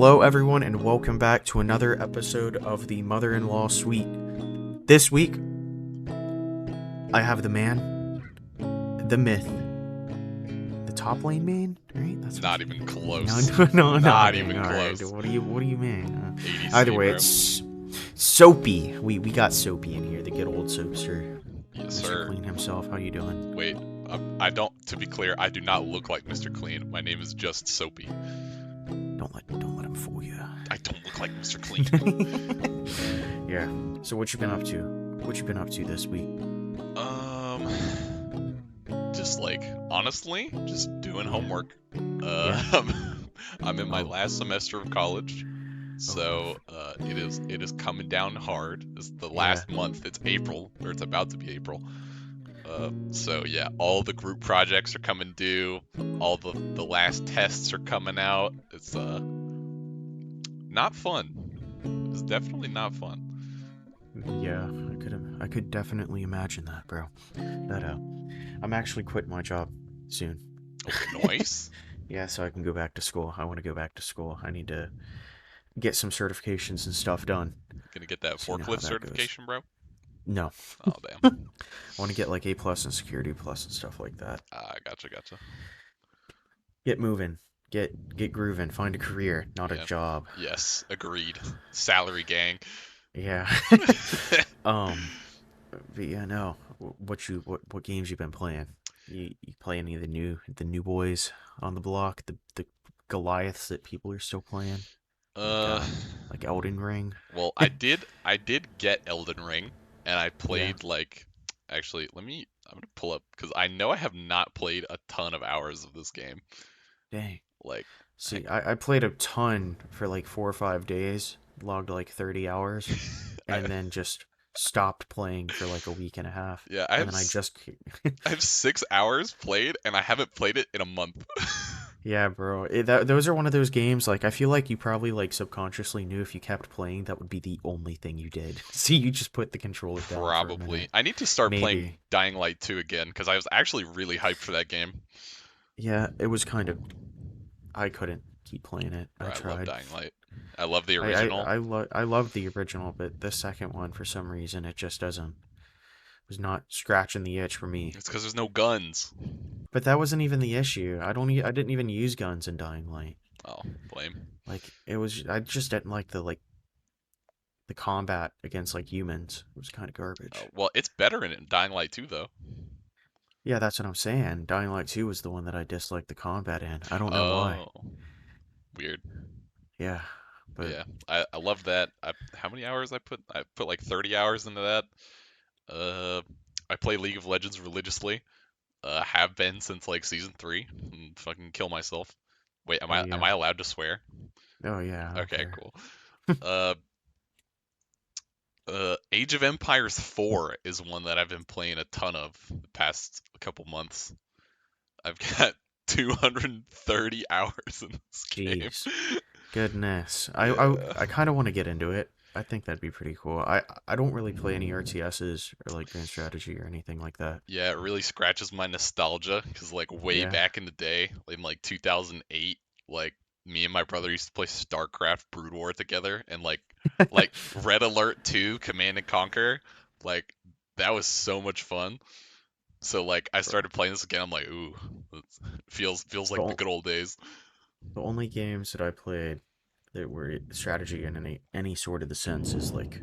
Hello, everyone, and welcome back to another episode of the Mother-in-Law Suite. This week, I have the man, the myth, the top lane main, right? That's what Not you even mean. close. No. Not Dang, even all right. close. What do you mean? Either ADC, way, bro. it's Soapy. We got Soapy in here, the good old soapster, Yes, Mr. sir. Clean himself. How you doing? Wait, I don't. To be clear, I do not look like Mr. Clean. My name is just Soapy. Don't let him fool you. I don't look like Mr. Clean. Yeah. So what you been up to? What you been up to this week? Just like honestly, just doing homework. Yeah. I'm in my Oh. last semester of college, Oh. so it is coming down hard. It's the Yeah. last month. It's April, or it's about to be April. So yeah, all the group projects are coming due. All the last tests are coming out. It's not fun. It's definitely not fun. Yeah, I could definitely imagine that, bro. That I'm actually quitting my job soon. Oh, nice. Yeah, so I can go back to school. I want to go back to school. I need to get some certifications and stuff done. Gonna get that So you know how forklift that goes. certification, bro. No, Oh I damn. want to get like A+ and Security Plus and stuff like that. Gotcha. Get moving. Get grooving. Find a career, not a Yeah. job. Yes, agreed. Salary gang. Yeah. um. But yeah, no. What games you been playing? You play any of the new boys on the block? The Goliaths that people are still playing? Like uh, uh like Elden Ring? well, I did get Elden Ring, and I Yeah. played like, actually, I'm gonna pull up because I know I have not played a ton of hours of this game. Dang. Like, I, See, I played a ton for like 4 or 5 days, logged like 30 hours, I, and then just stopped playing for like a week and a half. yeah, And then I just I have 6 hours played, and I haven't played it in a month. Yeah, bro. Those are one of those games, like, I feel like you probably, like, subconsciously knew if you kept playing, that would be the only thing you did. So you just put the controller down for a Probably. minute. I need to start playing Maybe. Dying Light 2 again because I was actually really hyped for that game. Yeah, it was kind of. I couldn't keep playing it. I Bro, I love tried. Dying Light. I love the I I original. I love the original, but the second one, for some reason, it just doesn't was not scratching the itch for me. It's because there's no guns. But that wasn't even the issue. I didn't even use guns in Dying Light. Oh, lame. Like, it was. I just didn't like the combat against like humans. It was kind of Oh, garbage. well, it's better in Dying Light 2 though. Yeah, that's what I'm saying. Dying Light 2 was the one that I disliked the combat in. I don't know why. Oh, weird. Yeah, But but yeah, I love that. How many hours I put? I put like 30 hours into that. Uh, I play League of Legends religiously. Have been since like season 3. And fucking kill myself. Wait, am oh I am yeah. I allowed to swear? Oh yeah, I don't Okay, care. cool. Uh, Age of Empires 4 is one that I've been playing a ton of the past couple months. I've got 230 hours in this game. Jeez. Goodness. I I, Yeah. I kind of want to get into it. I think that'd be pretty cool. I don't really play any RTSs or like Grand Strategy or anything like that. Yeah, it really scratches my nostalgia because like way Yeah. back in the day, in like 2008, like me and my brother used to play StarCraft Brood War together and like Red Alert 2 Command and Conquer, like that was so much fun. So like I Bro. started playing this again. I'm like, ooh, feels The, like the o- good old days. the only games that I played that were strategy in any sort of the sense is like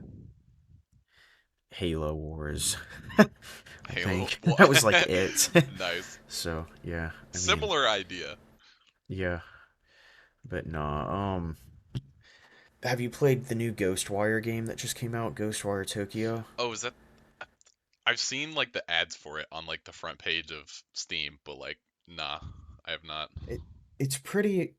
Halo Wars. I Halo, think that was like it. nice, So yeah, I mean, similar idea. yeah, but nah. Have you played the new Ghostwire game that just came out, Ghostwire Tokyo? Oh, is that? I've seen like the ads for it on like the front page of Steam, but like, nah, I have not. It it's pretty.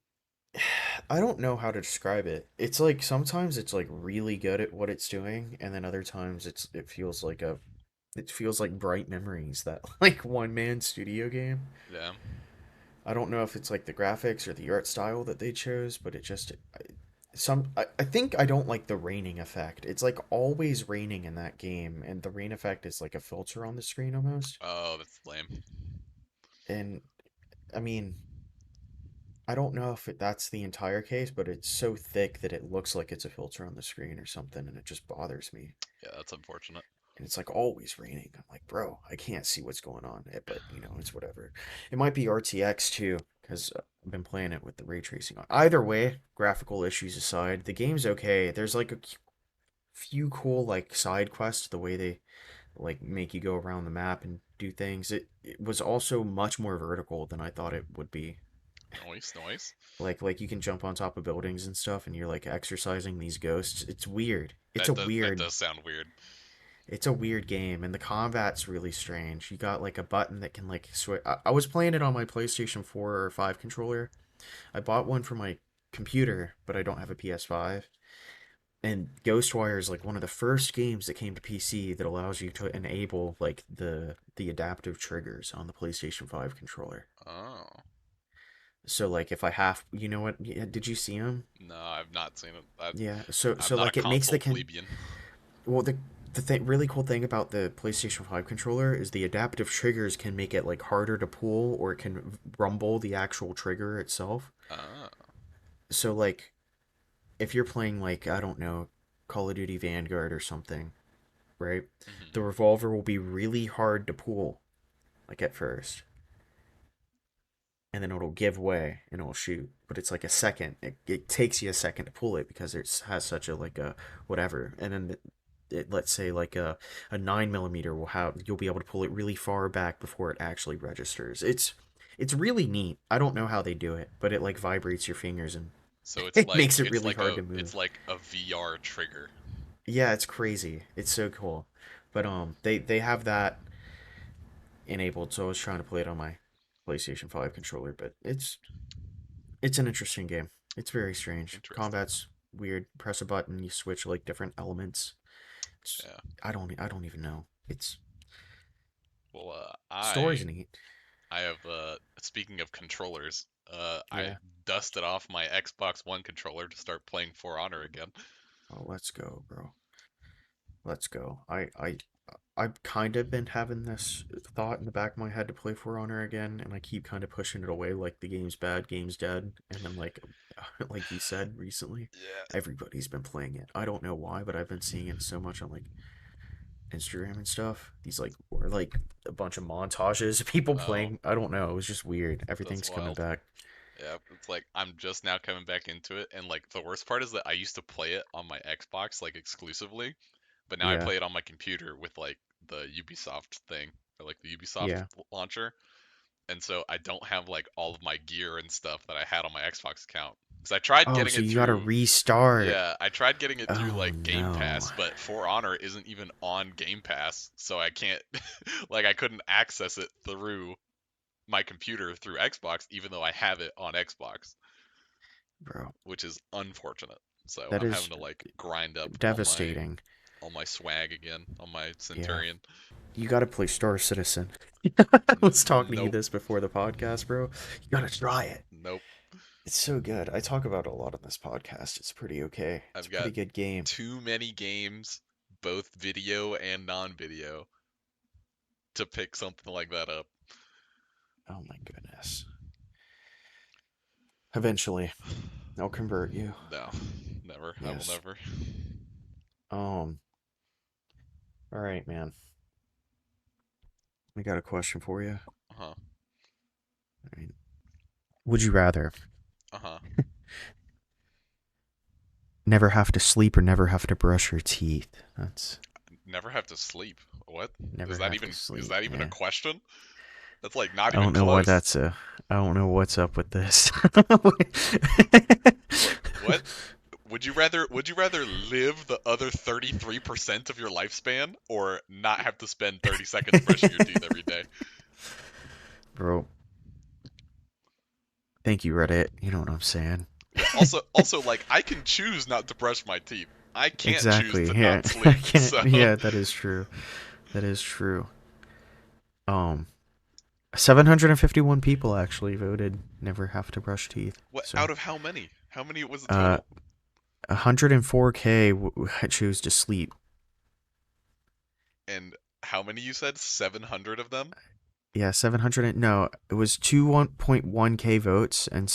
I don't know how to describe it. It's like sometimes it's like really good at what it's doing, and then other times it feels like Bright Memories, that like one man studio game. Yeah. I don't know if it's like the graphics or the art style that they chose, but I think I don't like the raining effect. It's like always raining in that game, and the rain effect is like a filter on the screen almost. Oh, that's lame. And I mean, I don't know if that's the entire case, but it's so thick that it looks like it's a filter on the screen or something, and it just bothers me. Yeah, that's unfortunate. And it's like always raining. I'm like, bro, I can't see what's going on. But it's whatever. It might be RTX too, because I've been playing it with the ray tracing on. Either way, graphical issues aside, the game's okay. There's like a few cool like side quests, the way they like make you go around the map and do things. It was also much more vertical than I thought it would be. Noise, noise. Like you can jump on top of buildings and stuff, and you're like exercising these ghosts. It's weird. That does sound weird. It's a weird game, and the combat's really strange. You got like a button that can like switch. I was playing it on my PlayStation 4 or 5 controller. I bought one for my computer, but I don't have a PS5. And Ghostwire is like one of the first games that came to PC that allows you to enable like the adaptive triggers on the PlayStation 5 controller. Oh. So like if I have, you know what? Yeah, did you see them? No, I've not seen it. Yeah. So I'm so not a like it makes console plebeian. well really cool thing about the PlayStation 5 controller is the adaptive triggers can make it like harder to pull, or it can rumble the actual trigger itself. Ah. So like if you're playing like I don't know, Call of Duty Vanguard or something, right? Hmm. The revolver will be really hard to pull like at first, and then it'll give way and it'll shoot. But it's like a second. It takes you a second to pull it because it has such a like a whatever. And then let's say like a 9 millimeter will have you'll be able to pull it really far back before it actually registers. It's really neat. I don't know how they do it, but it like vibrates your fingers and So it's it like makes it really hard to it's move. like a VR trigger. Yeah, it's crazy. It's so cool. But they have that enabled, so I was trying to play it on my PlayStation 5 controller, but it's an interesting game. It's very strange. Interesting. Combat's weird. Press a button, you switch like different elements. It's Yeah. I don't even know. It's Well, story's neat. I have speaking of controllers, I Yeah. dusted off my Xbox One controller to start playing For Honor again. Oh, let's go, bro. Let's go. I've kind of been having this thought in the back of my head to play For Honor again, and I keep kind of pushing it away like the game's bad, game's dead. And then like you said recently, Yeah. everybody's been playing it. I don't know why, but I've been seeing it so much on like Instagram and stuff. These like or like a bunch of montages of people Oh, playing. I don't know. It was just weird. that's Everything's coming wild. back. Yeah, it's like I'm just now coming back into it, and like the worst part is that I used to play it on my Xbox like exclusively, but now I Yeah, play it on my computer with like the Ubisoft thing or like the Ubisoft yeah. launcher, and so I don't have like all of my gear and stuff that I had on my Xbox account. Because I tried Oh, getting so it you gotta through, restart. yeah, I tried getting it through Oh like Game no, Pass, but For Honor isn't even on Game Pass, so I can't, like, I couldn't access it through my computer through Xbox, even though I have it on Xbox, bro. which is unfortunate. So That I'm having is to like grind up devastating. all my swag again on my Yeah. Centurion. You gotta play Star Citizen. I was talking to you Nope, this before the podcast, bro. You gotta try it. nope. It's so good. I talk about it a lot on this podcast. It's pretty okay. It's I've a got pretty good game. too many games, both video and non-video, to pick something like that up. Oh my goodness. Eventually, I'll convert you. No, never. I will Yes. never. Um. All right, man. I got a question for you. Uh-huh. I mean, would you rather Uh-huh. never have to sleep or never have to brush your teeth? That's Never have to sleep. What? never have to Is sleep. that even a Yeah. question? That's like not I even don't know what close. that's a. I don't know what's up with this. What? Would you rather live the other 33% of your lifespan or not have to spend 30 seconds brushing your teeth every day? Bro, thank you, Reddit. You know what I'm saying. Yeah. Also like I can choose not to brush my teeth. I can't choose Exactly. to Yeah. not I sleep. can't. So, Yeah, that is true. That is true. Um, 751 people actually voted never have to brush teeth. what So, out of how many? How many was the uh, total? 104K choose to sleep. And how many you said? 700 of them? Yeah, 700. No, it was 2 1.1K votes, and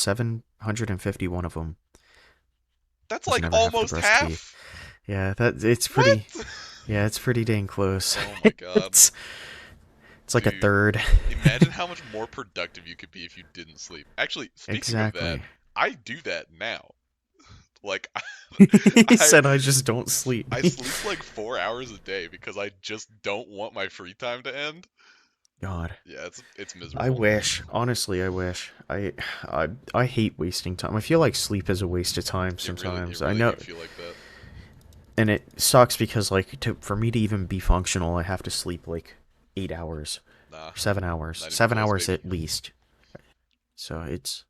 151 of them That's was like never have to almost brush teeth. half. Yeah, that it's pretty. What? Yeah, it's pretty dang close. Oh my god. it's it's like a Dude, third. imagine how much more productive you could be if you didn't sleep. Actually, speaking of that, Exactly. I do that now. Like He I said I just don't sleep. I sleep like 4 hours a day because I just don't want my free time to end. God, Yeah, it's I miserable. wish. Honestly, I wish. I hate wasting time. I feel like sleep is a waste of time It sometimes. I really know, do feel like that. and it sucks because like for me to even be functional, I have to sleep like 8 hours, Nah, 7 hours, not even seven close, hours baby. at least. So it's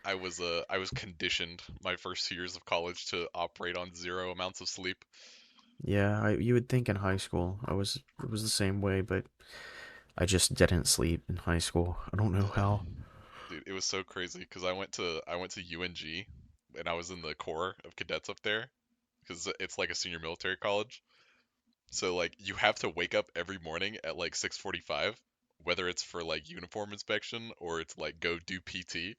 I was conditioned my first 2 years of college to operate on zero amounts of sleep. yeah. You would think in high school it was the same way, but I just didn't sleep in high school. I don't know Yeah, how. dude, it was so crazy because I went to UNG and I was in the Corps of Cadets up there because it's like a senior military college. So like you have to wake up every morning at like 6:45, whether it's for like uniform inspection or it's like go do PT.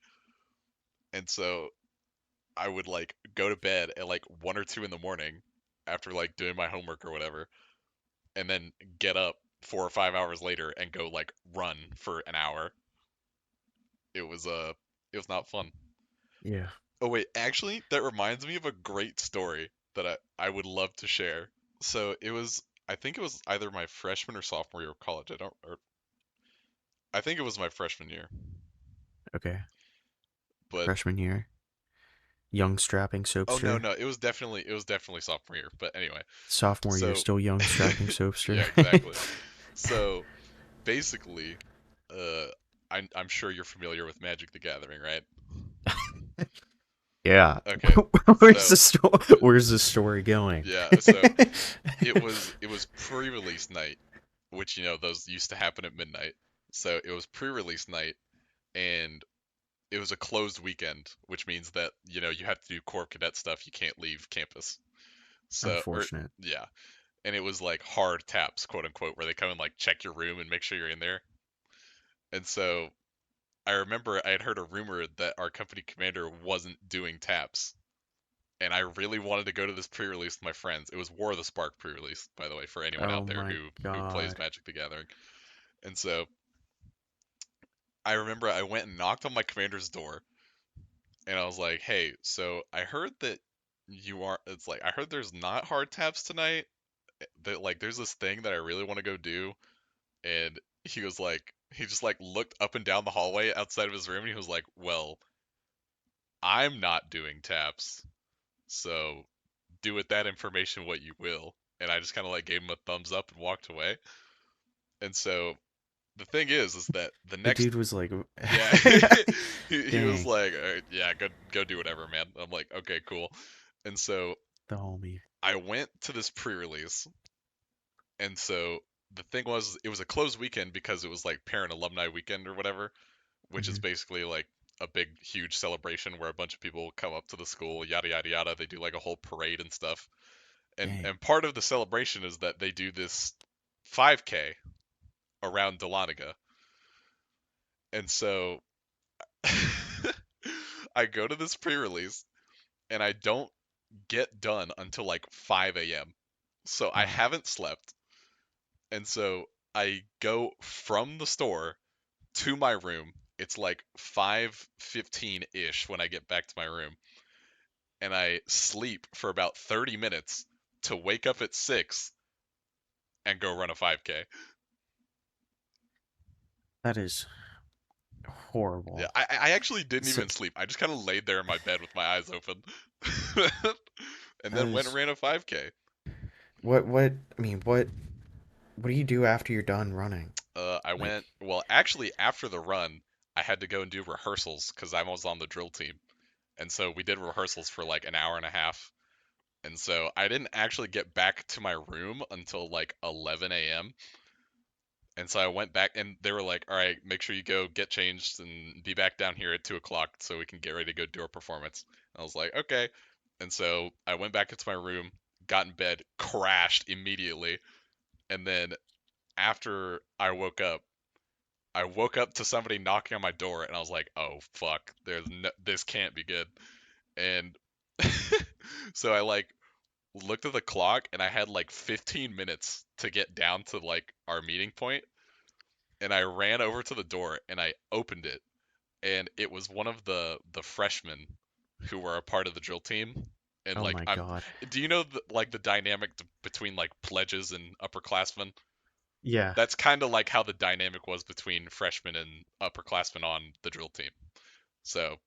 And so I would like go to bed at like 1 or 2 in the morning after like doing my homework or whatever, and then get up 4 or 5 hours later and go like run for an hour. It was not fun. Yeah. Oh wait, actually, that reminds me of a great story that I would love to share. So it was I think it was either my freshman or sophomore year of college. I think it was my freshman year. Okay. But Freshman year, young strapping oh no, soapster. no, it was definitely sophomore year. But anyway, Sophomore year, so still young strapping yeah, soapster. exactly. So basically, uh, I'm sure you're familiar with Magic the Gathering, right? Yeah. Okay, Where's so the story? Where's the story going? yeah, so it was pre-release night, which you know those used to happen at midnight. So it was pre-release night, and it was a closed weekend, which means that you know you have to do Corps of Cadet stuff. You can't leave campus. So or Unfortunate. yeah, and it was like hard taps, quote unquote, where they come and like check your room and make sure you're in there. And so I remember I had heard a rumor that our company commander wasn't doing taps, and I really wanted to go to this pre-release with my friends. It was War of the Spark pre-release, by the way, for anyone Oh out there my who plays god. Magic the Gathering. And so I remember I went and knocked on my commander's door, and I was like, "Hey, so I heard that you are. It's like I heard there's not hard taps tonight. That like there's this thing that I really want to go do." And he was like, he just like looked up and down the hallway outside of his room, and he was like, "Well, I'm not doing taps, so do with that information what you will." And I just kind of like gave him a thumbs up and walked away. And so the thing is that the The next, dude was like, yeah, he was dang, like, "All right, yeah, go do whatever, man." I'm like, okay, cool. And so the homie. I went to this pre-release, and so the thing was, it was a closed weekend because it was like parent alumni weekend or whatever, which is Hmm. basically like a big, huge celebration where a bunch of people come up to the school, yada yada yada. They do like a whole parade and stuff. Dang. And part of the celebration is that they do this 5K around Dahlonega. And so I go to this pre-release and I don't get done until like 5 a.m. So I Oh, haven't slept. And so I go from the store to my room. It's like 5:15-ish when I get back to my room. And I sleep for about 30 minutes to wake up at 6 and go run a 5K. that is Yeah, horrible. I actually didn't So even sleep. I just kind of laid there in my bed with my eyes open. And that then went and is ran a 5K. what I mean, what do you do after you're done running? I Like, went, well, actually, after the run, I had to go and do rehearsals because I was on the drill team. And so we did rehearsals for like an hour and a half. And so I didn't actually get back to my room until like 11 a.m. And so I went back and they were like, all right, make sure you go get changed and be back down here at 2 o'clock so we can get ready to go do our performance. And I was like, okay. And so I went back into my room, got in bed, crashed immediately. And then after I woke up, I woke up to somebody knocking on my door, and I was like, "Oh fuck, this can't be good." And so I like looked at the clock, and I had like 15 minutes to get down to like our meeting point, and I ran over to the door and I opened it, and it was one of the freshmen who were a part of the drill team. And Oh like my I'm, god. do you know like the dynamic between like pledges and upperclassmen? Yeah. That's kind of like how the dynamic was between freshmen and upperclassmen on the drill team. So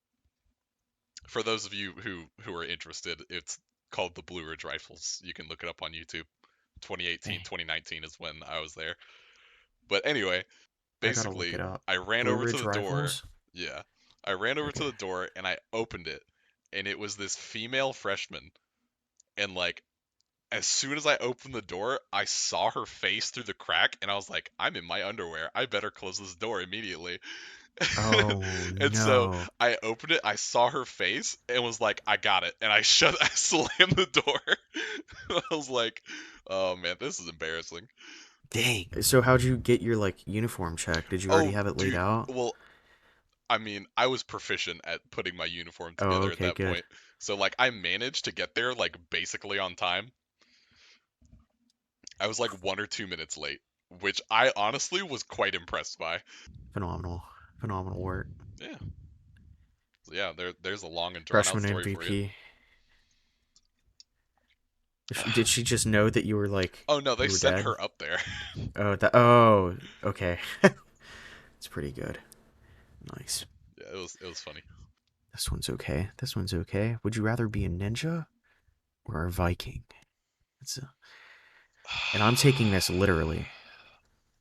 for those of you who are interested, it's called the Blue Ridge Rifles. You can look it up on YouTube. 2018, Dang. 2019 is when I was there. But anyway, I gotta look basically, it up. I ran Blue over to Ridge the door. Rifles? Yeah. I ran over to Okay. the door and I opened it, and it was this female freshman. And like, as soon as I opened the door, I saw her face through the crack, and I was like, I'm in my underwear. I better close this door immediately. Oh And so no. I opened it, I saw her face, and was like, I got it. And I slammed the door. I was like, oh man, this is embarrassing. Dang. So how'd you get your like uniform check? Did you already Oh, have it laid dude, out? well, I mean, I was proficient at putting my uniform Oh, together at okay, that good. point. So like I managed to get there like basically on time. I was like 1 or 2 minutes late, which I honestly was quite impressed by. Phenomenal. Phenomenal work. Yeah. So yeah, there's a long and drawn out Freshman story for you. MVP. Did she just know that you were like Oh no, they you were sent dead? her up there. Oh, oh, okay. It's pretty good. Nice. Yeah, it was funny. This one's okay. This one's okay. Would you rather be a ninja or a Viking? It's a, and I'm taking this literally.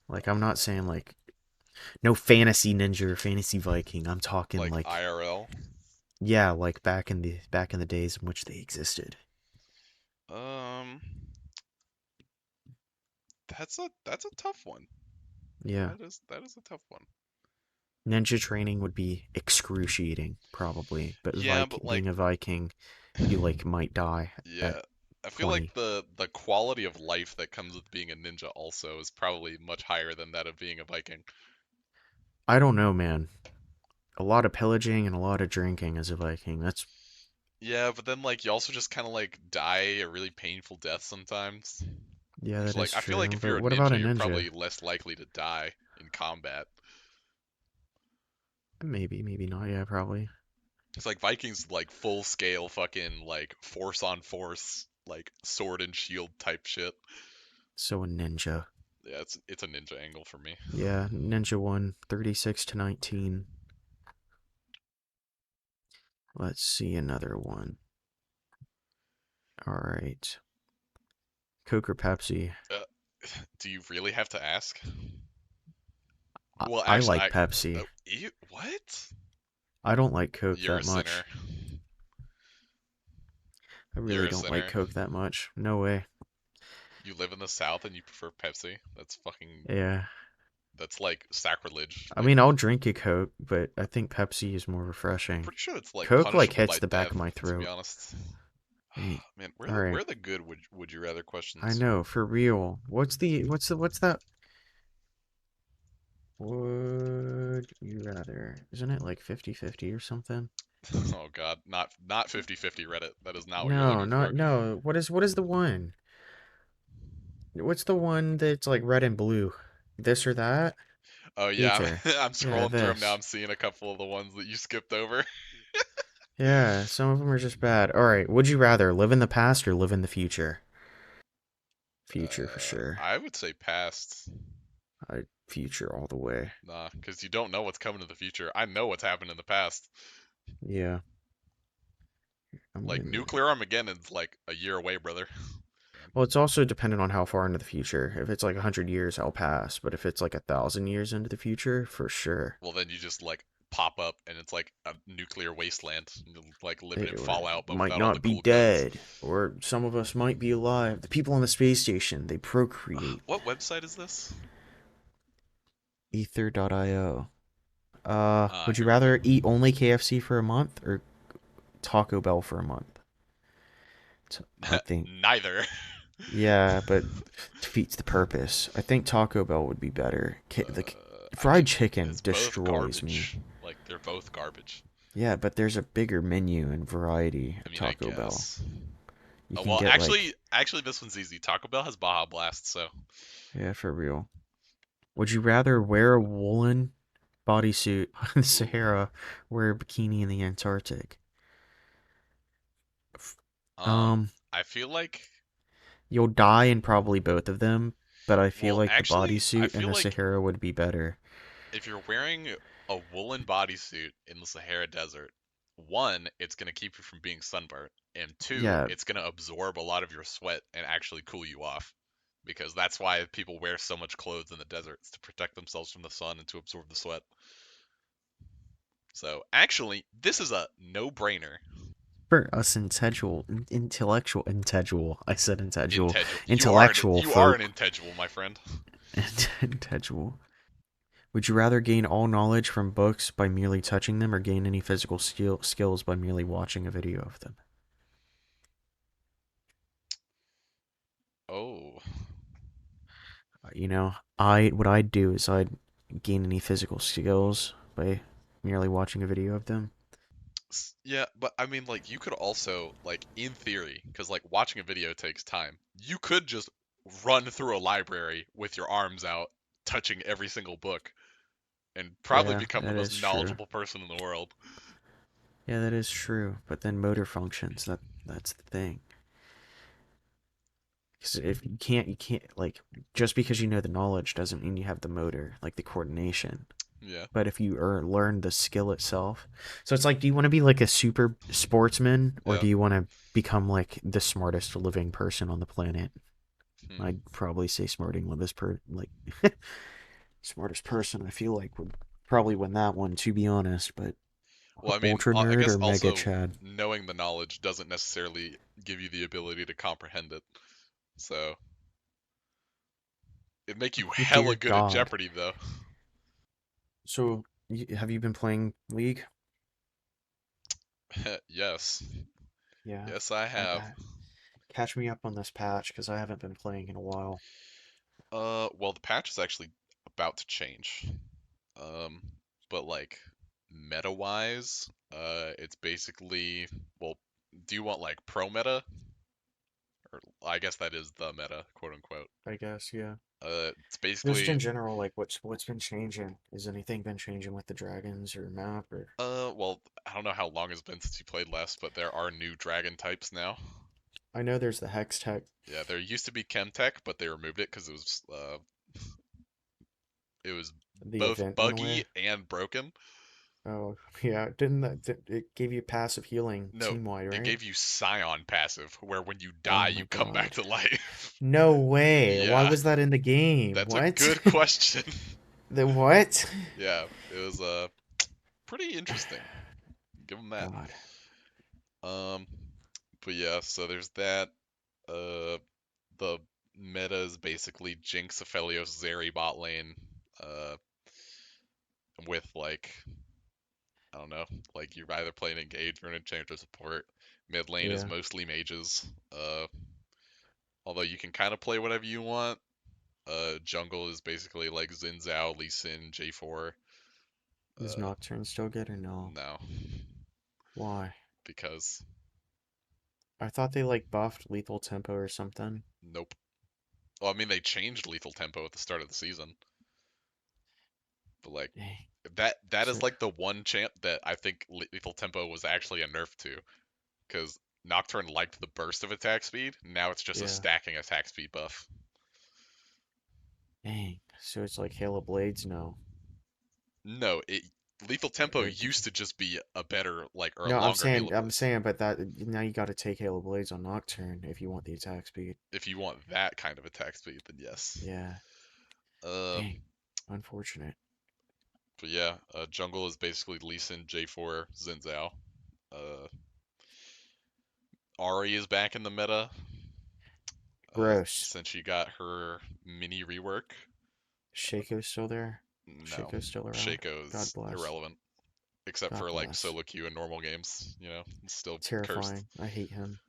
Like I'm not saying like no fantasy ninja or fantasy Viking. I'm talking Like like IRL. yeah, like back in the days in which they existed. Um, that's a tough one. Yeah. That is a tough one. Ninja training would be excruciating probably, but Yeah, but Being a Viking, you like might die at yeah, I feel like 20. the quality of life that comes with being a ninja also is probably much higher than that of being a Viking. I don't know, man. A lot of pillaging and a lot of drinking as a Viking. That's Yeah, but then like you also just kind of like die a really painful death sometimes. yeah, Which that like is I feel like true. if But you're a what about a ninja, you're ninja? probably less likely to die in combat. Maybe, maybe not. Yeah, probably. It's like Vikings like full scale fucking like force on force like sword and shield type shit. So a ninja. Yeah, it's a ninja angle for me. Yeah, ninja won 36 to 19. Let's see another one. All right. Coke or Pepsi? Uh, do you really have to ask? I, Well, I actually, like Pepsi. what? I don't like Coke You're a that sinner. much. I You're really a don't like sinner. Coke that much. No way. You live in the South and you prefer Pepsi. That's fucking. Yeah. That's like sacrilege. I Like, mean, I'll drink a Coke, but I think Pepsi is more I'm refreshing. pretty sure it's like Coke like punishable hits by the back death. of my To be throat. honest. I mean, Man, all where right. are the good would you rather I questions? know, for real. What's that? Would you rather? Isn't it like 50-50 or something? Oh God, not 50-50 Reddit. That is not what you're No, looking not for. no. What is the one? What's the one that's like red and blue? This or that? Oh yeah, Either. I'm Yeah, scrolling through them now. this. I'm seeing a couple of the ones that you skipped over. Yeah, some of them are just bad. All right, would you rather live in the past or live in the future? Future for sure. I would say past. Future all the way. Nah, because you don't know what's coming in the future. I know what's happened in the past. Yeah, I'm Like gonna. nuclear Armageddon's like a year away, brother. Well, it's also dependent on how far into the future. If it's like 100 years, I'll pass. But if it's like 1,000 years into the future, for sure. Well, then you just like pop up and it's like a nuclear wasteland, like living in It Fallout, but might without all the not be cool guns. dead, or some of us might be alive. The people on the space station, they procreate. What website is this? Ether.io. Would you Here we go. rather eat only KFC for a month or Taco Bell for a month? I think, Neither. yeah, but defeats the purpose. I think Taco Bell would be better. Uh, The I Fried mean, chicken it's both destroys me. garbage. Like they're both garbage. Yeah, but there's a bigger menu and variety I at mean, I Taco Bell. guess. You Oh, can well, get like, actually, this one's easy. Taco Bell has Baja Blast, so yeah, for real. Would you rather wear a woolen bodysuit in the ooh. Sahara, wear a bikini in the Antarctic? F- Um, Um, I feel like, you'll die in probably both of them, but I feel well, like the actually, I bodysuit in feel the like Sahara would be better. if you're wearing a woolen bodysuit in the Sahara Desert, one, it's gonna keep you from being sunburnt, and two, Yeah, it's gonna absorb a lot of your sweat and actually cool you off. Because that's why people wear so much clothes in the deserts to protect themselves from the sun and to absorb the sweat. So actually, this is a no-brainer. for us intellectual, I said Integral. intellectual You are an folk. integral, my friend. Intellectual. Would you rather gain all knowledge from books by merely touching them or gain any physical skills by merely watching a video of them? Oh. I what I'd do is I'd gain any physical skills by merely watching a video of them. Yeah, but I mean, like, you could also, like, in theory, because, like, watching a video takes time, you could just run through a library with your arms out, touching every single book, and probably Yeah, become the that most is true. knowledgeable person in the world. Yeah, that is true. But then motor functions, that's the thing. Because if you can't like just because you know the knowledge doesn't mean you have the motor, like the coordination. Yeah. But if you learn the skill itself, so it's like, do you want to be like a super sportsman or Yeah. do you want to become like the smartest living person on the planet? Hmm. I'd probably say smarting this like smartest person. I feel like would probably win that one, to be honest. But Well, I mean, ultra I nerd guess or mega also Chad? knowing the knowledge doesn't necessarily give you the ability to comprehend it. So, it'd make you hella Dear good at God. Jeopardy, though. So, have you been playing League? Yes. Yeah. Yes, I have. Catch me up on this patch because I haven't been playing in a while. Well, the patch is actually about to change. Um, but like meta-wise, it's basically, well, do you want like pro meta? Or I guess that is the meta, quote unquote. I guess, yeah. It's Just in basically, general, like what's been changing? Is anything been changing with the dragons or map or? well, I don't know how long it's been since you played last, but there are new dragon types now. I know there's the hex tech, Yeah, there used to be Chemtech, but they removed it because it was the both event went buggy away. and broken. Oh, yeah, didn't it gave you passive healing No, team wide, it right? gave you Scion passive, where when you Oh die, my you come back God. to life. No way. Why Yeah, was that in the game? that's a What? good question. The what? Yeah, it was pretty interesting. Give them that. God. Um, but yeah, so there's that. Uh, the meta is basically Jinx, Aphelios, Zeri bot lane. Uh, with like I don't know, like you're either playing engage or an enchanter support. Mid lane is Yeah, mostly mages. Although you can kind of play whatever you want. Jungle is basically like Xin Zhao, Lee Sin, J4. is Uh, Nocturne still good or no? no, Why? because I thought they like buffed lethal tempo or something. nope. Well, I mean they changed lethal tempo at the start of the season, but like Dang. that is So, like the one champ that I think lethal tempo was actually a nerf to, because Nocturne liked the burst of attack speed. Now it's just a yeah. stacking attack speed buff. Dang. So it's like Halo Blades? No. No, it lethal tempo Or, used to just be a better like or a no, longer heal I'm burst. saying, but that now you got to take Halo Blades on Nocturne if you want the attack speed. If you want that kind of attack speed, then yes. Yeah. Um, Dang. Unfortunate. but yeah, jungle is basically Lee Sin, J4, Xin Zhao. Uh, Ari is back in the meta Gross. since she got her mini rework. Shaco's still there. No, Shaco's still around. God Shaco's bless. irrelevant except God for like bless. solo queue and normal games. It's still cursed. Terrifying. I hate him.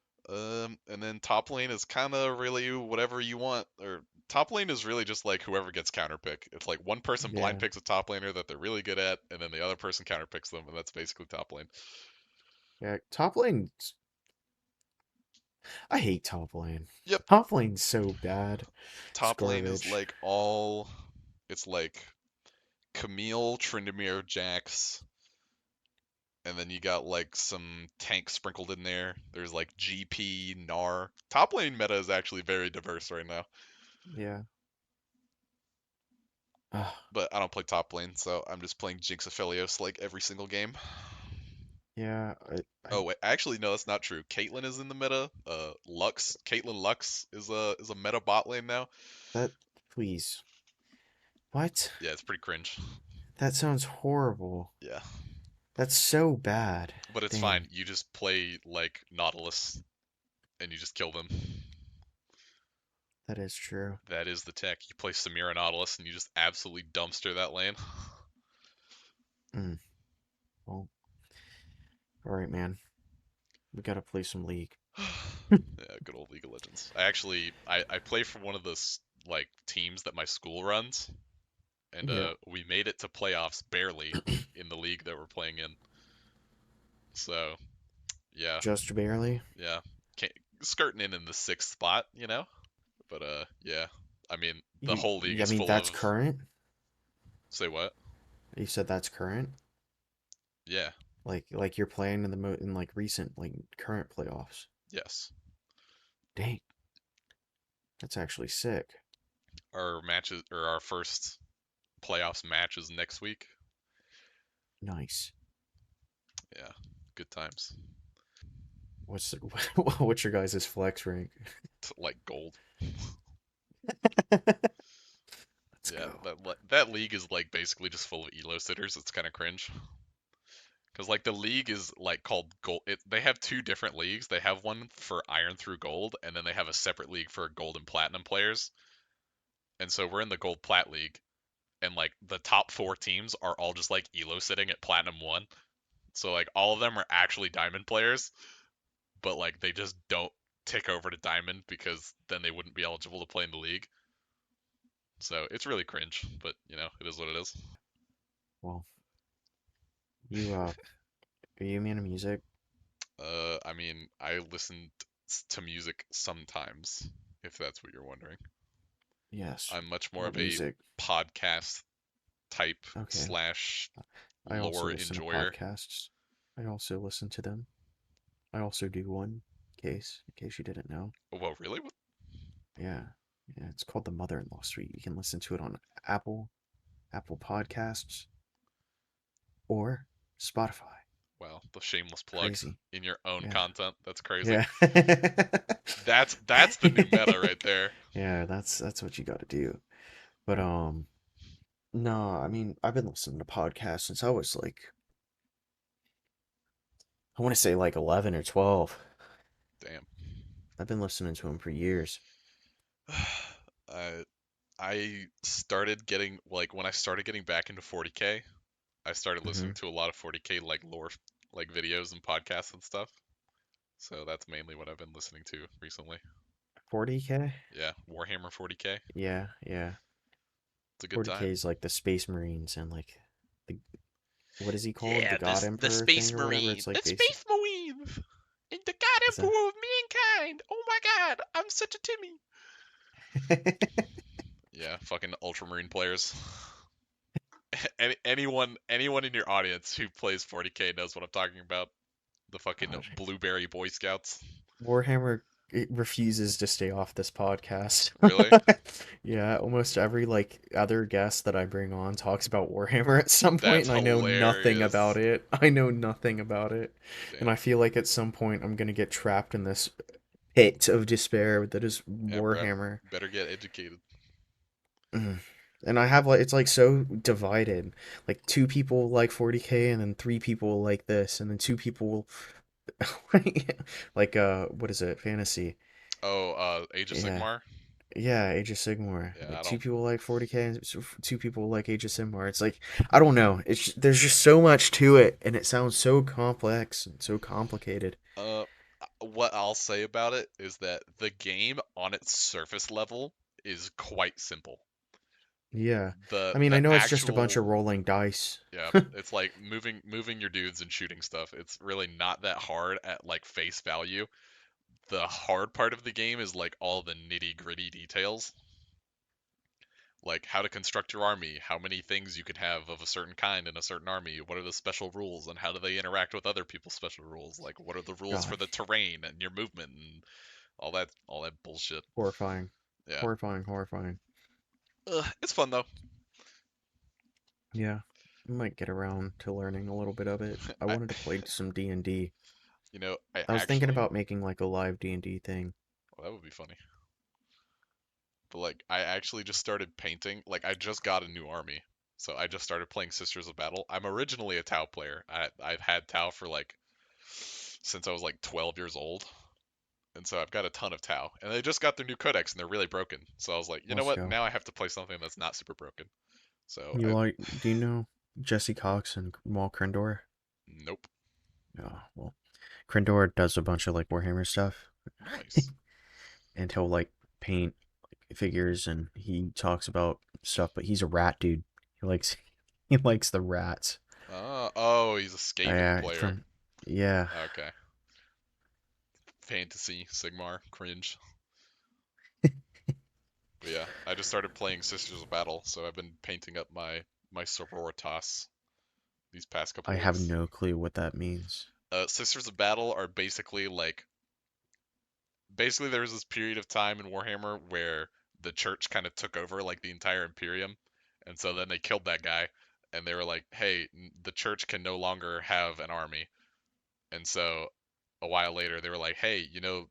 And then top lane is kind of really whatever you want, or top lane is really just like whoever gets counterpick. It's like one person blind Yeah. picks a top laner that they're really good at, and then the other person counterpicks them, and that's basically top lane. Yeah. Top lane. I hate top lane. Yep, Top lane's so bad. It's top lane is garbage. like all. It's like Camille, Tryndamere, Jax, and then you got like some tanks sprinkled in there. There's like GP, Gnar. Top lane meta is actually very diverse right now, Yeah. Ugh. but I don't play top lane, so I'm just playing Jinx Aphelios like every single game. Yeah. Oh wait, actually no, that's not true. Caitlyn is in the meta. Caitlyn Lux is a meta bot lane now. that. Please. What? Yeah, it's pretty cringe. That sounds horrible. Yeah, That's so bad. but it's fine. Dang. You just play like Nautilus and you just kill them. That is true. That is the tech. You play Samira Nautilus and you just absolutely dumpster that lane. Mm. Well, all right, man. We gotta play some League. Yeah, good old League of Legends. I play for one of the like teams that my school runs, and Yeah. we made it to playoffs barely in the league that we're playing in. So yeah, Just barely. yeah, Can't, skirting in the sixth spot, you know. But yeah, I mean the whole league I is mean, full that's of. current. Say what? You said that's current. Yeah, Like you're playing in in like recent like current playoffs. yes. Dang, that's actually sick. Our matches or our first playoffs match is next week. Nice. Yeah, good times. What's what's your guys' flex rank? Like gold. Let's Yeah, go. that league is like basically just full of elo sitters. It's kind of cringe. Because like the league is like called gold. They have two different leagues. They have one for iron through gold, and then they have a separate league for gold and platinum players. And so we're in the gold plat league, and like the top four teams are all just like elo sitting at platinum one. So like all of them are actually diamond players, but like they just don't tick over to diamond because then they wouldn't be eligible to play in the league. So it's really cringe, but you know it is what it is. Well, you are you a man of music? I mean, I listen to music sometimes, if that's what you're wondering. Yes. I'm much more What of a music? podcast type Okay. slash I also lore listen to enjoyer. podcasts. I also listen to them. I also do one in case you didn't know. Well, really? Yeah. Yeah, it's called the Mother-in-Law Suite. You can listen to it on Apple Podcasts, or Spotify. Well, the shameless plug Crazy. in your own Yeah. content. That's crazy. Yeah. That's the new meta right there. Yeah, that's what you got to do. But no, I mean, I've been listening to podcasts since I was like I want to say like 11 or 12. Damn. I've been listening to them for years. I I started getting like when I started getting back into 40K, I started Hmm. listening to a lot of 40K like lore like videos and podcasts and stuff. So that's mainly what I've been listening to recently. 40K? Yeah, Warhammer 40K. Yeah, yeah. It's a good 40K time. is like the Space Marines and like the what is he called? The Yeah, God the Emperor thing Space or whatever. Marine, It's like the basic. Space Marine, and the God Is that Emperor of mankind. Oh my God, I'm such a Timmy. Yeah, fucking Ultramarine players. Anyone in your audience who plays 40K knows what I'm talking about. The fucking God. Blueberry Boy Scouts. Warhammer it refuses to stay off this podcast. Really? Yeah, almost every like other guest that I bring on talks about Warhammer at some point, That's and I know nothing about hilarious. it. I know nothing about it, and Damn. I feel like at some point I'm gonna get trapped in this pit of despair that is Yeah, bro. Warhammer. Better get educated. Mm. And I have like it's like so divided. Like two people like 40K, and then three people like this, and then two people like what is it? Fantasy. Oh, Age of Yeah. Sigmar. Yeah, Age of Sigmar. Yeah, Like I two don't. people like 40K and two people like Age of Sigmar. It's like I don't know. There's just so much to it, and it sounds so complex and so complicated. What I'll say about it is that the game on its surface level is quite simple. Yeah. The I mean, the I know it's just a bunch of actual rolling dice. Yeah, it's like moving your dudes and shooting stuff. It's really not that hard at like face value. The hard part of the game is like all the nitty-gritty details, like how to construct your army, how many things you can have of a certain kind in a certain army, what are the special rules, and how do they interact with other people's special rules? Like what are the rules for God, the terrain and your movement and all that bullshit. horrifying. Yeah. Horrifying, horrifying. It's fun though. Yeah. I might get around to learning a little bit of it. I I wanted to play some D&D. I I was thinking actually about making like a live D&D thing. well, that would be funny. But like I actually just started painting. Like I just got a new army. So I just started playing Sisters of Battle. I'm originally a Tau player. I've had Tau for like since I was like 12 years old. And so I've got a ton of Tau. And they just got their new codex and they're really broken. So I was like, you know Let's what? go. Now I have to play something that's not super broken. So You I like, do you know Jesse Cox and Maul Krendor? nope. Oh, well, Krendor does a bunch of like Warhammer stuff, Nice. and he'll like paint like, figures, and he talks about stuff. But he's a rat dude. He likes he likes the rats. Oh, he's a Skaven player. From yeah, Okay. Fantasy Sigmar cringe. But yeah, I just started playing Sisters of Battle, so I've been painting up my sororitas these past couple I have weeks. no clue what that means. Sisters of Battle are basically like there was this period of time in Warhammer where the church kind of took over like the entire Imperium, and so then they killed that guy, and they were like, hey, the church can no longer have an army, and so a while later they were like, hey,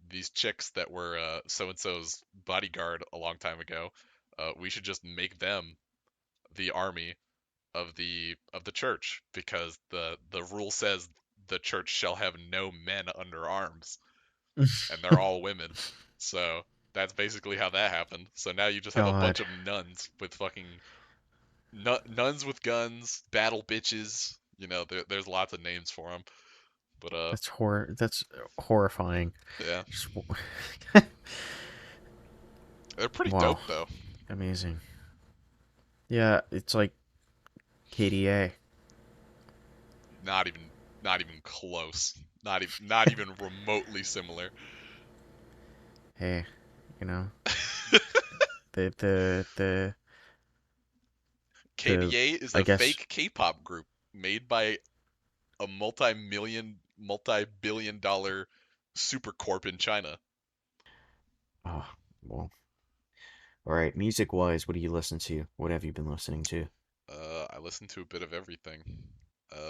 these chicks that were so and so's bodyguard a long time ago, we should just make them the army of the church because the rule says the church shall have no men under arms and they're all women. So that's basically how that happened. So now you just have a bunch God, of nuns with fucking nuns with guns, battle bitches. There's lots of names for them. But that's horrifying. yeah, Just they're pretty wow, dope though. amazing. Yeah, it's like KDA. Not even not even close. Not even remotely similar. Hey, you know the KDA is I a guess. fake K-pop group made by a multi-billion dollar super corp in China. Oh, well, all right. Music wise, what do you listen to? What have you been listening to? I listen to a bit of everything.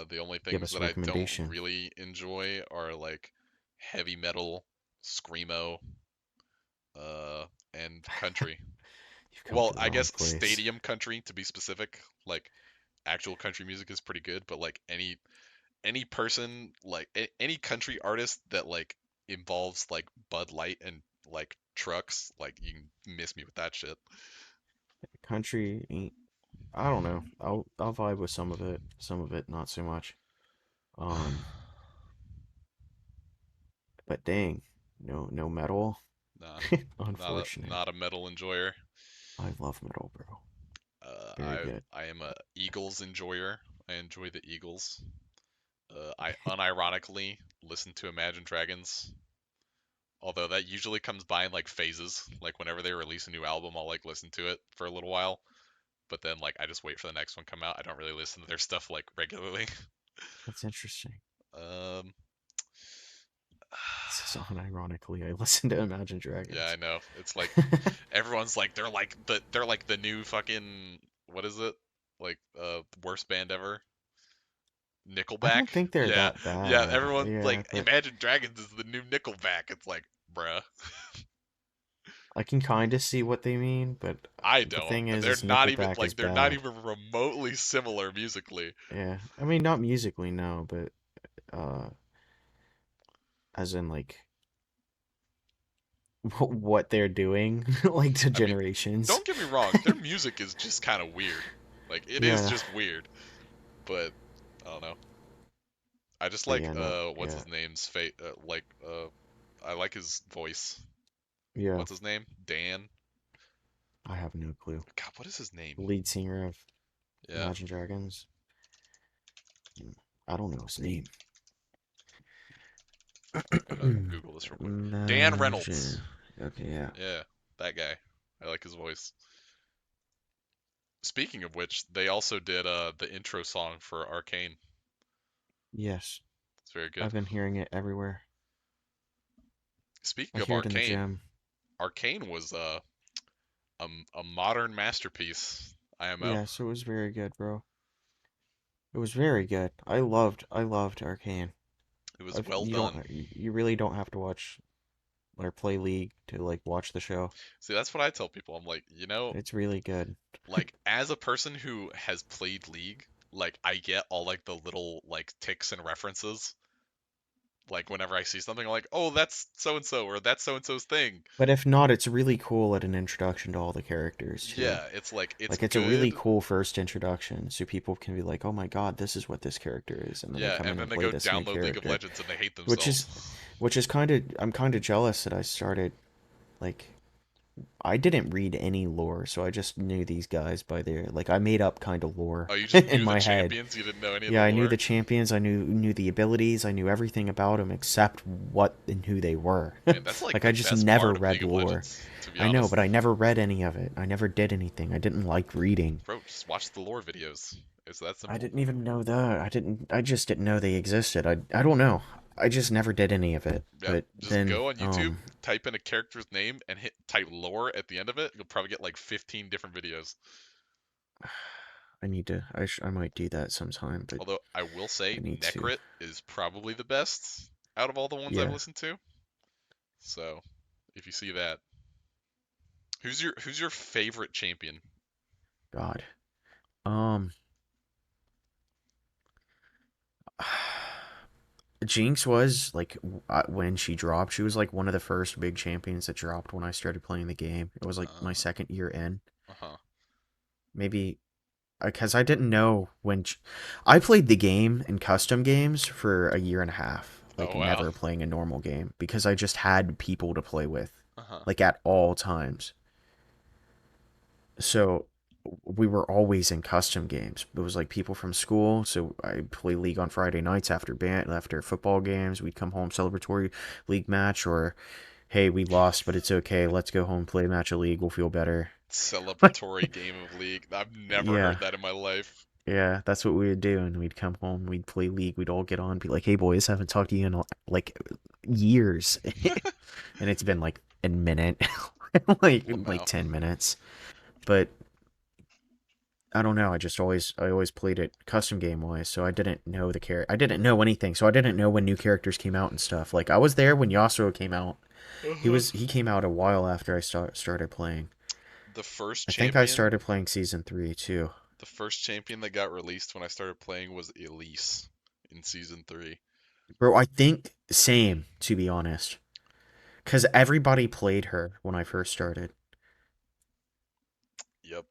The only Give things us a that I don't recommendation. really enjoy are like heavy metal, screamo, uh, and country. You've come Well, to the I wrong guess place. stadium country to be specific. Like actual country music is pretty good, but like any person like any country artist that like involves like Bud Light and like trucks, like you can miss me with that shit. Country ain't. I don't know. I'll vibe with some of it. Some of it, not so much. Um, but dang, no metal. Nah, Unfortunate. not a metal enjoyer. I love metal, bro. Uh, Very I good. I am a Eagles enjoyer. I enjoy the Eagles. I unironically listen to Imagine Dragons, although that usually comes by in like phases. Like whenever they release a new album, I'll like listen to it for a little while, but then like I just wait for the next one to come out. I don't really listen to their stuff like regularly. That's interesting. Um, This is unironically, I listen to Imagine yeah, I Dragons. know. It's like everyone's like they're like the new fucking what is it? Like worst band ever. I Nickelback? don't think they're Yeah. that Yeah, bad. everyone's Yeah, like but Imagine Dragons is the new Nickelback. It's like, bruh. I can kind of see what they mean. But I the don't. thing They're is not even Nickelback is like they're not bad. even remotely similar musically. Yeah, I mean not musically, no, but uh, as in like what they're doing, like to I mean, generations. don't get me wrong, their music is just kind of weird. Like it is Yeah, just weird, but I don't know. I just but like yeah, no, what's yeah, his name's fate I like his voice. yeah. What's his name? Dan. I have no clue. God, what is his name? The lead singer of Yeah, Imagine Dragons. I don't know his name. I'm gonna Google this real quick. Dan Imagine. Reynolds. Okay, yeah. Yeah, that guy. I like his voice. Speaking of which, they also did the intro song for Arcane. Yes. It's very good. I've been hearing it everywhere. I Speaking of hear it in the Arcane, gym. Arcane was a modern masterpiece. IMO. Yes, it was very good, bro. It was very good. I loved Arcane. It was well You done. don't, you really don't have to watch or play League to like watch the show. See, that's what I tell people. I'm like, It's really good. like as a person who has played League, like I get all like the little like ticks and references. Like whenever I see something, I'm like, oh, that's so and so, or that's so and so's thing. But if not, it's really cool at an introduction to all the characters too. Yeah, it's like it's Like it's a really good. cool first introduction, so people can be like, "Oh my God, this is what this character is," and then they Yeah, come and in then and they play go this new download League of character, Legends and they hate which themselves. is, which is kind of, I'm kind of jealous that I started like I didn't read any lore, so I just knew these guys by their like I made up kind of lore Oh, you just in knew the my head. champions, you didn't know any of the Yeah, I knew lore? the champions, I knew the abilities, I knew everything about them except what and who they were. Man, that's like Like the I just best never part of read League of lore. Legends, to be I know, honest. but I never read any of it. I never did anything. I didn't like reading. Bro, just watch the lore videos. It's that I simple. didn't even know that. I just didn't know they existed. I don't know. I just never did any of it. Yeah, But just then go on YouTube, type in a character's name, and hit type lore at the end of it. You'll probably get like 15 different videos. I need to I might do that sometime, but Although I will say I need to. Necrit is probably the best out of all the ones I've Yeah, listened to. So if you see that, who's your favorite champion? God. Um Jinx was like when she dropped, she was like one of the first big champions that dropped when I started playing the game. It was like my Uh, second year in. uh-huh. Maybe because I didn't know I played the game in custom games for a year and a half, like Oh wow. never playing a normal game because I just had people to play with, Uh-huh. like at all times. So we were always in custom games. It was like people from school, so I play League on Friday nights after football games. We'd come home celebratory League match, or hey, we lost, but it's okay. Let's go home play a match of League. We'll feel better. Celebratory game of League. I've never Yeah. heard that in my life. Yeah, that's what we would do, and we'd come home, we'd play League, we'd all get on, be like, "Hey boys, haven't talked to you in like years," and it's been like a minute, Well, like now. 10 minutes. But I don't know. I always played it custom game wise, so I didn't know the character. I didn't know anything, so I didn't know when new characters came out and stuff. Like I was there when Yasuo came out. Uh-huh. He came out a while after I started playing. The first I think I champion, started playing season 3 too. the first champion that got released when I started playing was Elise in season 3. Bro, I think same to be honest. Because everybody played her when I first started. Yep.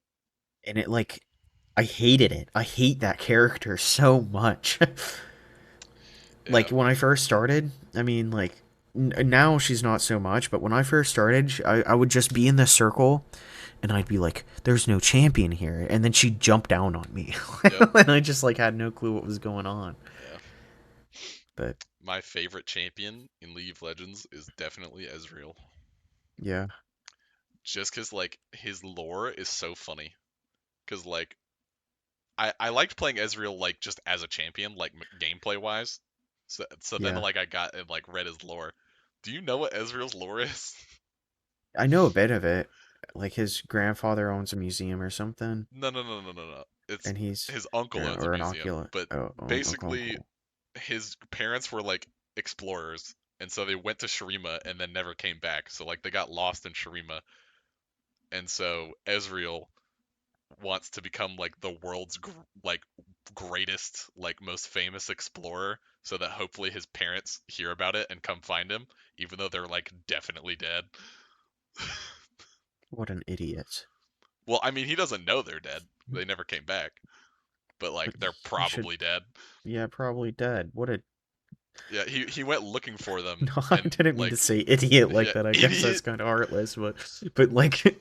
And it, like, I hated it. I hate that character so much. Yeah. Like, when I first started, I mean, like, now she's not so much, but when I first started, I would just be in the circle and I'd be like, there's no champion here. And then she'd jump down on me. Yep. And I just, like, had no clue what was going on. Yeah. But, My favorite champion in League of Legends is definitely Ezreal. yeah, Just because, like, his lore is so funny. Because, like, I liked playing Ezreal, like, just as a champion, like, gameplay wise. So then, yeah. like, I got and, like, read his lore. Do you know what Ezreal's lore is? I know a bit of it. Like, his grandfather owns a museum or something. No, no, no, no, no, no. It's And he's his uncle owns a or an museum, oculus. but Uncle, basically uncle. his parents were like explorers, and so they went to Shurima and then never came back. So like they got lost in Shurima, and so Ezreal wants to become like the world's like greatest, like most famous explorer, so that hopefully his parents hear about it and come find him, even though they're like definitely dead. What an idiot! Well, I mean, he doesn't know they're dead. They never came back, but But like they're he should. probably dead. Yeah, probably dead. What a. Yeah, he went looking for them No, I and didn't mean to like say idiot like yeah, that. I guess that's idiot. kind of heartless, but like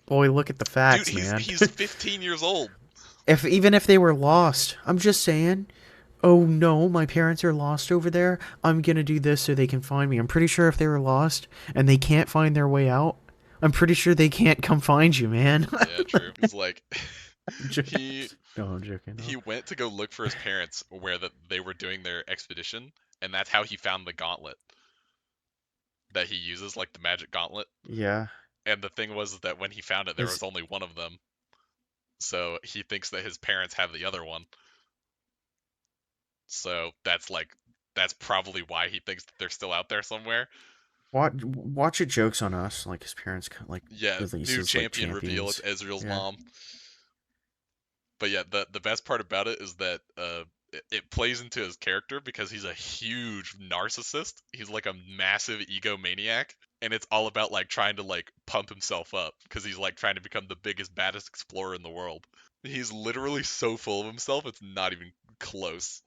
Boy, look at the Dude, facts, he's man. he's 15 years old. If even if they were lost, I'm just saying. Oh no, my parents are lost over there. I'm gonna do this so they can find me. I'm pretty sure if they were lost and they can't find their way out, I'm pretty sure they can't come find you, man. Yeah, true. He's like Jo- he no, I'm joking. he No. went to go look for his parents where that they were doing their expedition, and that's how he found the gauntlet that he uses, like the magic gauntlet. Yeah. And the thing was that when he found it, there Is was only one of them. So he thinks that his parents have the other one. So that's probably why he thinks that they're still out there somewhere. watch it jokes on us like his parents like Yeah, new releases like champion reveal. It's champions. Ezreal's Yeah. mom. But yeah, the best part about it is that it plays into his character because he's a huge narcissist. He's like a massive egomaniac, and it's all about like trying to like pump himself up because he's like trying to become the biggest, baddest explorer in the world. He's literally so full of himself, it's not even close.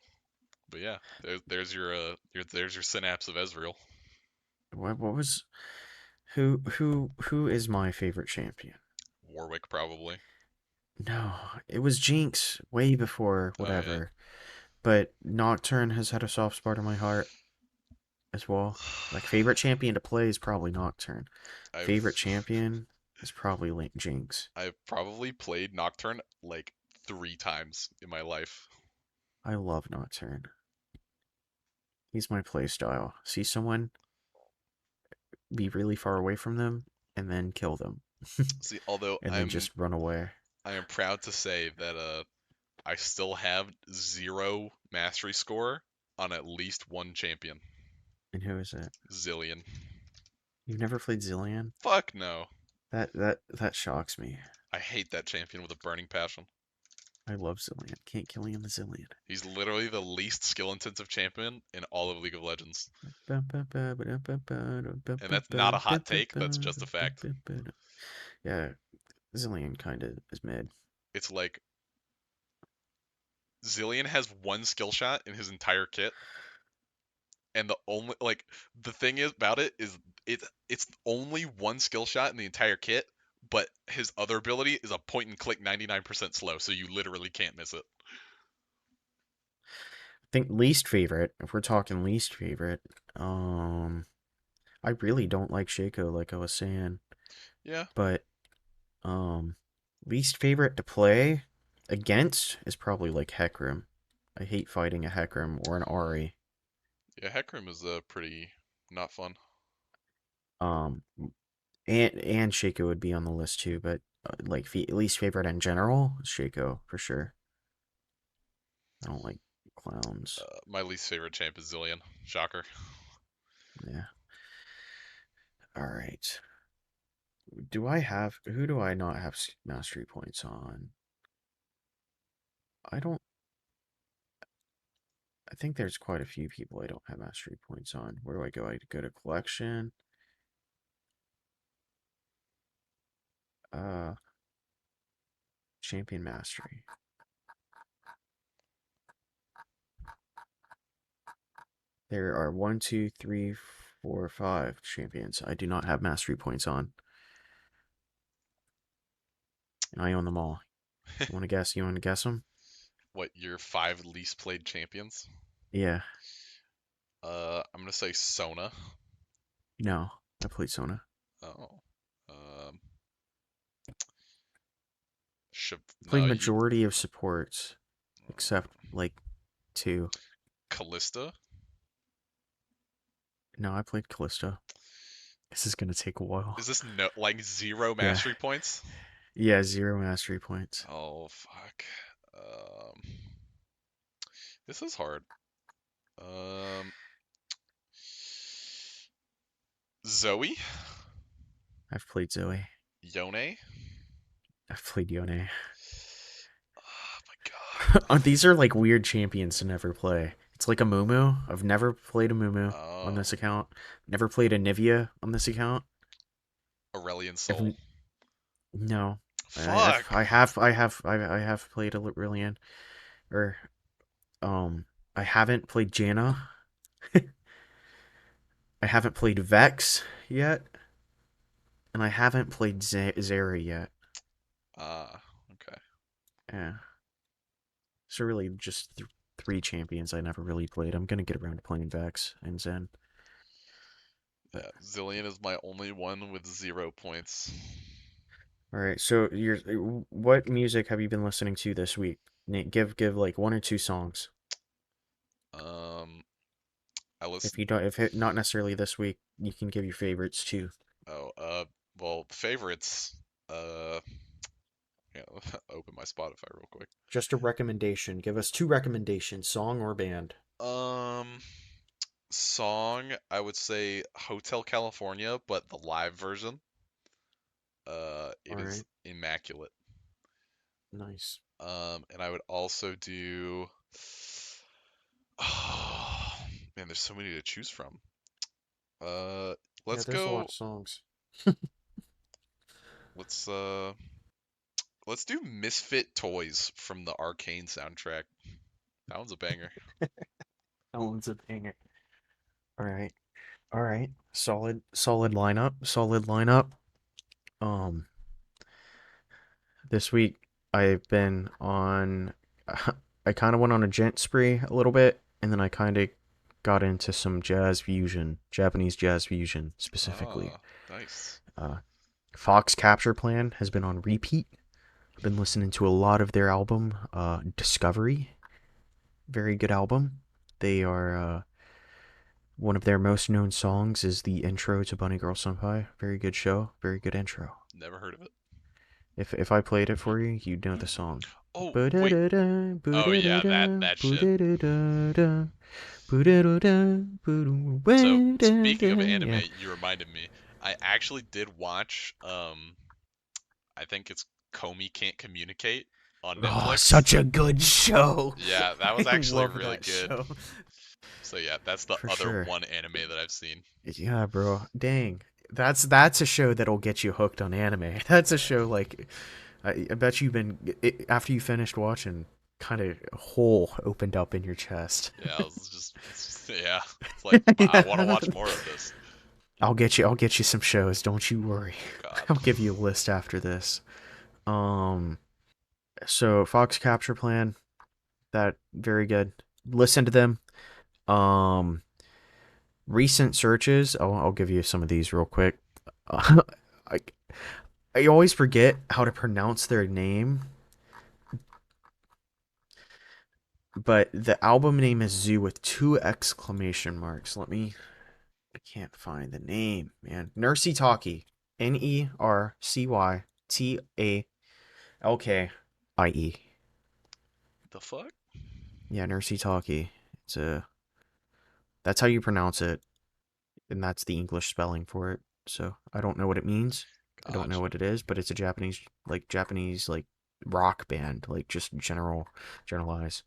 But yeah, there's your synapse of Ezreal. What was who is my favorite champion? Warwick probably. No, it was Jinx way before Oh yeah. whatever. But Nocturne has had a soft spot in my heart as well. Like favorite champion to play is probably Nocturne. Favorite I've champion is probably Jinx. I've probably played Nocturne like 3 times in my life. I love Nocturne. He's my playstyle. See someone, be really far away from them, and then kill them, See, although and then just run away. I am proud to say that I still have 0 mastery score on at least one champion. And who is it? Zillion. You've never played Zillion? Fuck no. That shocks me. I hate that champion with a burning passion. I love Zillion. Can't kill you in the Zillion. He's literally the least skill intensive champion in all of League of Legends. And that's not a hot take, that's just a fact. Yeah, Zillion kind of is mid. It's like Zillion has one skill shot in his entire kit, and the only like the thing is about it is it's only one skill shot in the entire kit, but his other ability is a point and click 99% slow, so you literally can't miss it. I think least favorite, if we're talking least favorite, I really don't like Shaco, like I was saying, Yeah, but um, least favorite to play against is probably like Hecarim. I hate fighting a Hecarim or an Ahri. yeah, Hecarim is pretty not fun. Um, and Shaco would be on the list too, but like least favorite in general, is Shaco for sure. I don't like clowns. My least favorite champ is Zillion. Shocker. Yeah. All right. Who do I not have mastery points on? I don't, I think there's quite a few people I don't have mastery points on. Where do I go? I go to collection. Uh, champion mastery. There are one, two, three, four, five champions I do not have mastery points on. And I own them all. You want to guess? You want to guess them? What your 5 least played champions? Yeah. I'm gonna say Sona. No. I played Sona. Oh. Um, Played no, you majority of supports except like two. Callista. No, I played Callisto. This is gonna take a while. Is this no like 0 Yeah. mastery points? Yeah, zero mastery points. Oh fuck. Um, this is hard. Um, Zoe, I've played Zoe. Yone. I've played Yone. Oh my god. These are like weird champions to never play. It's like a Mumu. I've never played a Mumu on Oh, this account. Never played a Nivea on this account. Aurelion Soul. I've no. Fuck. I have played a Lilian or I haven't played Janna. I haven't played Vex yet. and I haven't played Zera yet. Ah, okay. Yeah, so really just three champions I never really played. I'm gonna get around to playing Vex and Zen. But Yeah, Zillion is my only one with 0 points. all right, so what music have you been listening to this week? Nate, give like one or two songs. Um, I If listen. you don't, if it, not necessarily this week, you can give your favorites too. Oh, well, favorites. Uh, yeah, open my Spotify real quick. Just a recommendation. Give us two recommendations, song or band. Um, Song, I would say Hotel California, but the live version. All It is right, immaculate. nice. And I would also do. Oh, man, there's so many to choose from. Uh, Yeah, let's there's a lot go. of songs. Let's uh, let's do Misfit Toys from the Arcane soundtrack. That one's a banger. That one's a banger. All right, all right. Solid lineup. Solid lineup. Um, this week I've been on. I kind of went on a gent spree a little bit, and then I kind of got into some jazz fusion, Japanese jazz fusion specifically. Ah, nice. Uh, Fox Capture Plan has been on repeat. I've been listening to a lot of their album, Discovery. Very good album. They are one of their most known songs is the intro to Bunny Girl Senpai. Very good show. Very good intro. Never heard of it. If I played it for you, you'd know the song. Oh, wait. Ba-da-da-da, Oh yeah, that ba-da-da-da, that shit. ba-da-da-da-da, ba-da-da-da, So speaking of ba-da-da-da. anime, Yeah. you reminded me. I actually did watch I think it's Comey Can't Communicate on Oh, Netflix. such a good show. Yeah, that was I actually love really that good. show. So yeah, that's the For other sure. one anime that I've seen. Yeah, bro. Dang. That's a show that'll get you hooked on anime. That's a Yeah. show like I bet you've been after you finished watching, kind of a hole opened up in your chest. Yeah, yeah. It's like I want to Yeah. watch more of this. I'll get you some shows. Don't you worry. Oh God. I'll give you a list after this. Um. So Fox Capture Plan, that very good. Listen to them. Um. Recent searches. I'll give you some of these real quick. I I always forget how to pronounce their name, but the album name is Zoo with two exclamation marks. I can't find the name, man. Nercy Talkie. Nercytalkie. The fuck? Yeah, Nercy Talkie. That's how you pronounce it, and that's the English spelling for it. So I don't know what it means. I don't know Gotcha. what it is, but it's a Japanese like rock band, like just generalize.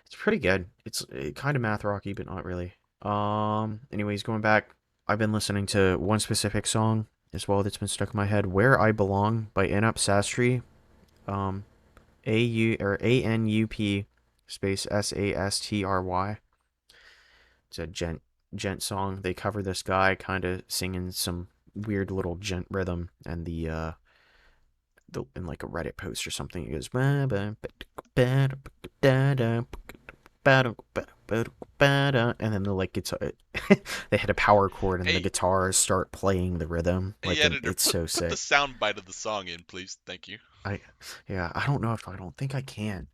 It's pretty good. It's kind of math rocky, but not really. Anyways, going back, I've been listening to one specific song as well that's been stuck in my head. "Where I Belong" by Anup Sastry. Um, Anup space Sastry. It's a gent song. They cover this guy kind of singing some weird little gent rhythm, and in like a Reddit post or something, it goes and then the like guitar they hit a power chord and the Hey, guitars start playing the rhythm hey like, and editor, it's put so put the sick. sound bite of the song in, please. Thank you. I Yeah, I don't think I can.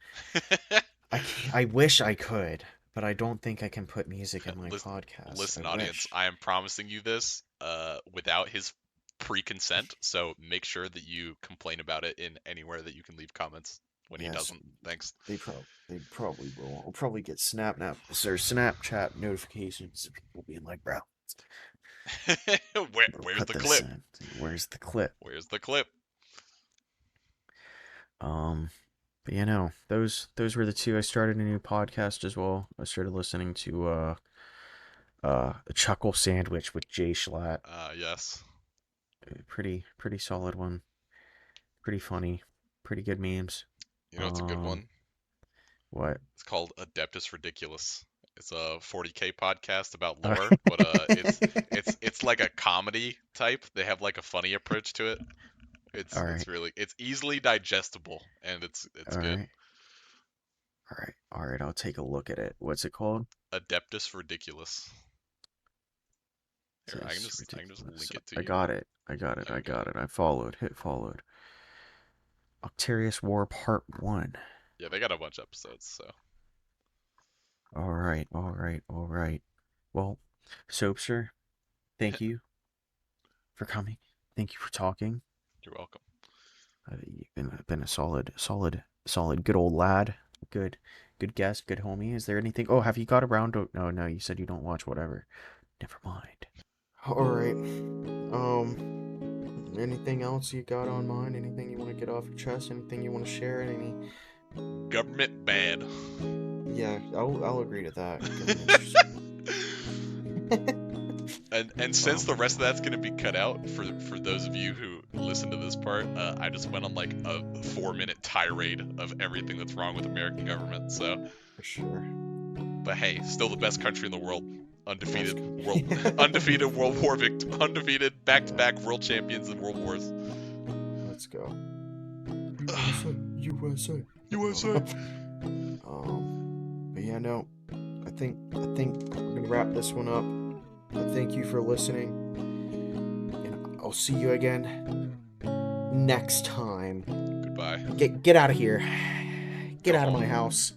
I wish I could, but I don't think I can put music in my Listen, podcast. I listen, audience. wish. I am promising you this without his pre-consent. So make sure that you complain about it in anywhere that you can leave comments when he Yes, doesn't. Thanks. they probably will. I'll probably get Snapchat notifications of people being like, "Bro, better Where's put the this clip? in." Where's the clip? Where's the clip? Um, but those were the two. I started a new podcast as well. I started listening to a Chuckle Sandwich with Jay Schlatt. Yes. Pretty solid one. Pretty funny. Pretty good memes. You know it's a good Um, one. what? It's called Adeptus Ridiculous. It's a 40K podcast about lore, but it's like a comedy type. They have like a funny approach to it. All It's right. really it's easily digestible and it's All good. right. All right. All right. I'll take a look at it. What's it called? Adeptus Ridiculous. Here, This is I can just ridiculous. link it to I you. got it. I got it. I Okay. got it. I followed. Hit followed. Octarius War Part 1. Yeah, they got a bunch of episodes, so All right. All right. All right. Well, Soapster, thank you for coming. Thank you for talking. you're welcome. You've been a solid, good old lad. Good, good guest, good homie. Is there anything? Oh, have you got around to? No, no. You said you don't watch whatever. Never mind. All right. Anything else you got on mind? Anything you want to get off your chest? Anything you want to share? Any? Government bad. Yeah, I'll agree to that. Government's just. And since the Um. rest of that's gonna be cut out for those of you who listen to this part, I just went on like a 4 minute tirade of everything that's wrong with American government. So, For sure. but hey, still the best country in the world, Best. undefeated World War undefeated Yeah. back-to-back world champions in world wars. Let's go. USA. USA. USA. But yeah, no. I think we're gonna wrap this one up. Thank you for listening, and I'll see you again next time. Goodbye. Get out of here. Get Go out of home. my house.